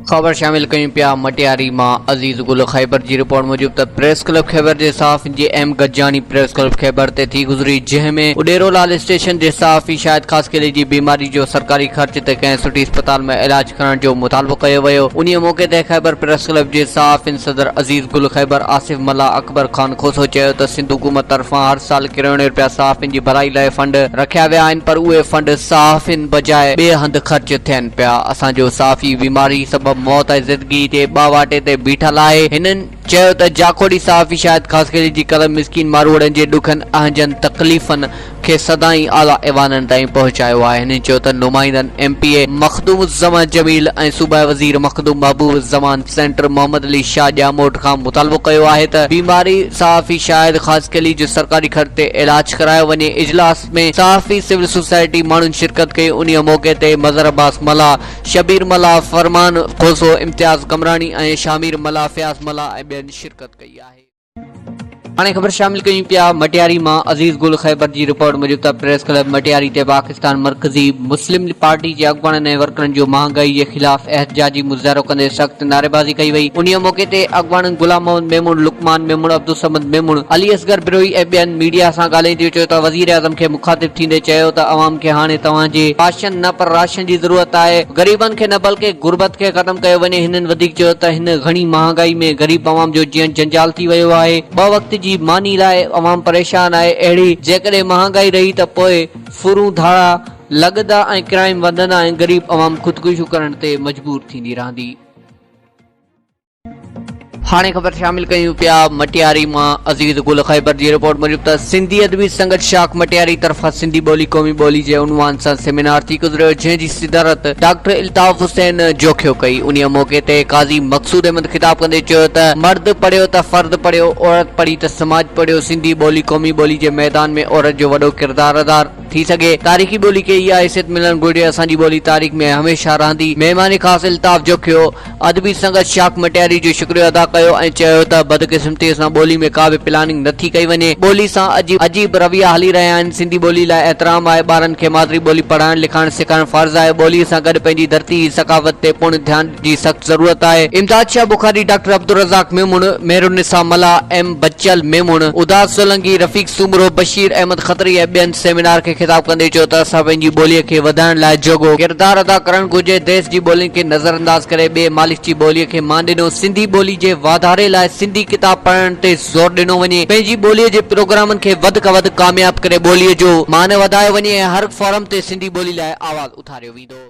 खबर शामिल कयूं पिया मटियारी मां अज़ीज़ गुल खैबर जी रिपोर्ट मूजिब त प्रेस क्लब खैबर जे सहाफ़ी G M Gajani press club Khyber ते थी गुज़री, जंहिंमें उडेरो लाल स्टेशन जे सहाफ़ी शाहिद ख़ासकेली जी बीमारी जो सरकारी ख़र्च ते कंहिं सुठी अस्पताल में इलाज करण जो मुतालबो कयो वियो। उन्हीअ मौके ते खैबर प्रेस क्लब जे सहाफ़िन सदर अज़ीज़ गुल खैबर आसिफ मल्ला अकबर खान खोसो चयो त सिंध हुकूमत तरफ़ां हर साल किरोड़े रुपया सहाफ़िन जी भलाई लाइ फंड रखिया विया आहिनि, पर उहे फंड सहाफ़िन बजाए ॿिए हंधि ख़र्च थियनि पिया। असांजो सहाफ़ी बीमारी सबब मौत ऐं ज़िंदगी जे ॿावाटे ते बीठल आहे। हिननि चयो त जाखोड़ी सहाफ़ी शाहिद ख़ासकेली जी कलम मिस्किन मारूड़नि जे ॾुखनि अहंजनि तकलीफ़नि खे सदाईं आला ऐवाननि ताईं पहुचायो आहे। हिननि चयो त नुमाइंदनि MPA मखदूम ज़मान जमील ऐं सूबाई वज़ीर मखदूम महबूब ज़मान सेंटर मोहम्मद अली शाह ॼामोट खां मुतालबो कयो आहे त बीमारी सहाफ़ी शाहिद ख़ासकेली जो सरकारी ख़र्च ते इलाज करायो वञे। इजलास में सहाफ़ी सिविल सोसाइटी माण्हुनि शिरकत कई। उन मौके ते मज़हर अब्बास मल्ला, शबीर मल्ला, फरमान खोसो, इम्तियाज़ कमरानी ऐं शामिर मल्ला, फयाज़ मल्ला ऐं ॿियनि शिरकत कई आहे। हाणे ख़बर शामिल कयूं पिया मटियारी मां अज़ीज़ गुल खैबर जी रिपोर्ट मूजिब त प्रेस क्लब मटियारी ते पाकिस्तान मरकज़ी मुस्लिम पार्टी जे अॻवाननि ऐं वर्करनि जो महांगाई जे ख़िलाफ़ एहतजाजी मुज़ाहिरो कंदे सख़्त नारेबाज़ी कई वई। उन मौके ते अॻवाननि गुलाम मोहम्मद मेमून, लुकमान मेमून, अब्दुल समद मेमून, अली असगर बिरोई ऐं ॿियनि मीडिया सां ॻाल्हाईंदे चयो त वज़ीर आज़म खे मुखातिब थींदे चयो त अवाम खे हाणे तव्हांजे राशन न पर राशन जी ज़रूरत आहे। ग़रीबनि खे न बल्कि गुरबत खे ख़त्म कयो वञे। हिननि वधीक चयो त हिन घणी महांगाई में ग़रीब अवाम जो जीअण जंजाल थी वियो आहे। ॿ वक़्त जी मानी लाइ अवाम परेशान आहे। अहिड़ी जेकॾहिं महांगाई रही त पोइ फुरूं धाड़ा लॻंदा ऐं क्राइम वधंदा ऐं ग़रीब अवाम ख़ुदकुशियूं करण ते मजबूर थींदी रहंदी। हाणे ख़बर शामिल कयूं पिया मटियारी मां अज़ीज़ गुल खैबर जी रिपोर्ट मूजिब त सिंधी अदबी संगत शाख मटियारी तरफ़ां सिंधी ॿोली क़ौमी ॿोली जे उनवान सां सेमिनार थी गुज़रियो, जंहिं जी सिदारत डॉक्टर इल्ताफ़ हुसैन जोखियो कई। उन मौके ते काज़ी मक़सूद अहमद ख़िताब कंदे चयो त मर्द पढ़ियो त फ़र्द पढ़ियो, औरत पढ़ी त समाज पढ़ियो। सिंधी ॿोली क़ौमी ॿोली जे मैदान में औरत जो वॾो किरदार अदा थी सघे। तारीख़ी ॿोली खे इहा हैसियत मिलणु घुरिजे। असांजी ॿोली तारीख़ में हमेशह रहंदी। महिमानी ख़ासि इल्ताफ़ जोखियो अदबी संगत शाख मटियारी जो शुक्रिया अदा कयो ऐं चयो त बदकिस्मतीअ सां ॿोली में का बि प्लानिंग नथी कई वञे। ॿोली सां अजीब रवैया हली रहिया आहिनि। सिंधी ॿोली लाइ एहतराम आहे। ॿारनि खे मादरी ॿोली पढ़ाइण लिखाइण सेखारणु फ़र्ज़ आहे। ॿोलीअ सां गॾु पंहिंजी धरती सकाफ़त ते पूर्ण ध्यान जी सख़्त ज़रूरत आहे। इम्तियाज़ शाह बुखारी, डॉक्टर अब्दुल रज़ाक मेमून, मेहरुनिसा मल्ला, M बच्चल मेमून, उदास सोलंकी, रफ़ीक सूमरो, बशीर अहमद खत्री ऐं ॿियनि सेमिनार खे ख़िताब कंदे चयो त असां पंहिंजी ॿोलीअ खे वधाइण लाइ जोॻो किरदार अदा करणु घुरिजे। देश जी ॿोलियुनि खे नज़रअंदाज़ करे ॿिए मालिक जी ॿोलीअ खे मान ॾिनो। सिंधी ॿोली जे वाधारे लाइ सिंधी किताब पढ़ण ते ज़ोर ॾिनो वञे। पंहिंजी ॿोलीअ जे प्रोग्रामनि खे वधि खां वधि कामयाब करे ॿोलीअ जो मान वधायो वञे ऐं हर फोरम ते सिंधी ॿोली लाइ आवाज़ उथारियो वेंदो।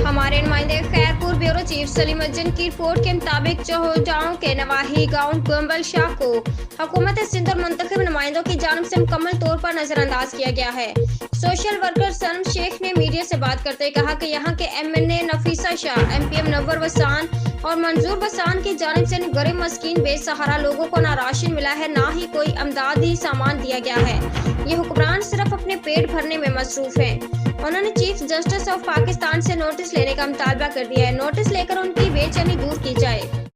हमारे नुमाइंदे खैरपुर ब्यूरो चीफ सलीम अज्जन की रिपोर्ट के मुताबिक चौहोटाओं के नवाही गांव कुंबल शाह को हुकूमत सिंध और मुंतखब नुमाइंदों की जानिब से मुकम्मल तौर पर नजरअंदाज किया गया है। सोशल वर्कर सनम शेख ने मीडिया से बात करते हुए कहा कि यहाँ के MNA नफीसा शाह, MP मुनव्वर वसान और मंजूर वसान की जानिब से गरीब मस्कीन बेसहारा लोगों को ना राशन मिला है, ना ही कोई अमदादी सामान दिया गया है। ये हुक्मरान सिर्फ अपने पेट भरने में मसरूफ हैं। उन्होंने चीफ जस्टिस ऑफ पाकिस्तान से नोटिस लेने का मुतालबा कर दिया है। नोटिस लेकर उनकी बेचैनी दूर की जाए।